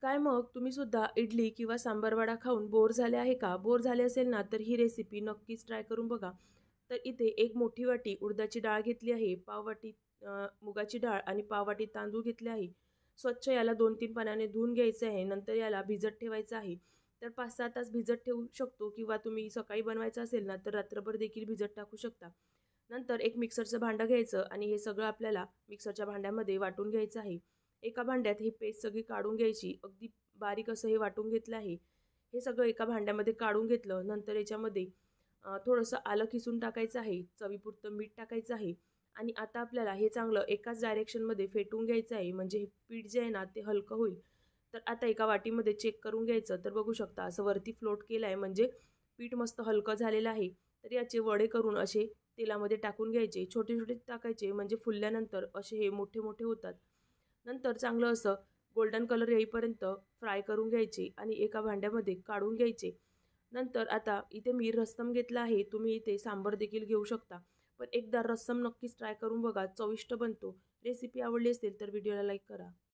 काय मग तुम्ही सुद्धा इडली किंवा सांबार वडा खाऊन बोर झाले आहे का? बोर झाले असेल ना, तर ही रेसिपी नक्कीच ट्राय करून बघा. तर इथे एक मोठी वाटी उडदाची डाळ घेतली आहे, पाव वाटी मुगाची डाळ आणि पाव वाटी तांदूळ घेतले आहे. स्वच्छ याला 2-3 पाण्याने धुवून घ्यायचे आहे. नंतर याला भिजत ठेवायचं आहे. तर 5-6 तास भिजत ठेवू शकतो किंवा तुम्ही सकाळी बनवायचं असेल ना, तर रात्रभर देखील भिजत टाकू शकता. नंतर एक मिक्सरचं भांडं घ्यायचं आणि हे सगळं आपल्याला मिक्सरच्या भांड्यामध्ये वाटून घ्यायचं आहे. एका भांड्यात ही पेस्ट सगळी काढून घ्यायची. अगदी बारीक असं हे वाटून घेतलं आहे. हे सगळं एका भांड्यामध्ये काढून घेतलं. नंतर याच्यामध्ये थोडंसं आलं किसून टाकायचं आहे. चवीपुरतं मीठ टाकायचं आहे आणि आता आपल्याला हे चांगलं एकाच डायरेक्शनमध्ये फेटून घ्यायचं आहे. म्हणजे हे पीठ जे आहे ना, ते हलकं होईल. तर आता एका वाटीमध्ये चेक करून घ्यायचं. तर बघू शकता असं वरती फ्लोट केलं आहे म्हणजे पीठ मस्त हलकं झालेलं आहे. तर याचे वडे करून असे तेलामध्ये टाकून घ्यायचे. छोटे-छोटे टाकायचे म्हणजे फुलल्यानंतर असे हे मोठे-मोठे होतात. नंतर चांगलं असं गोल्डन कलर येईपर्यंत फ्राय करून घ्यायचे आणि एका भांड्यामध्ये काढून घ्यायचे. नंतर आता इथे मी रस्सम घेतला आहे. तुम्ही इथे सांबार देखील घेऊ शकता. पण एकदा रस्सम नक्कीच ट्राय करून बघा. चविष्ट बनतो. रेसिपी आवडली असेल तर व्हिडिओला लाईक करा.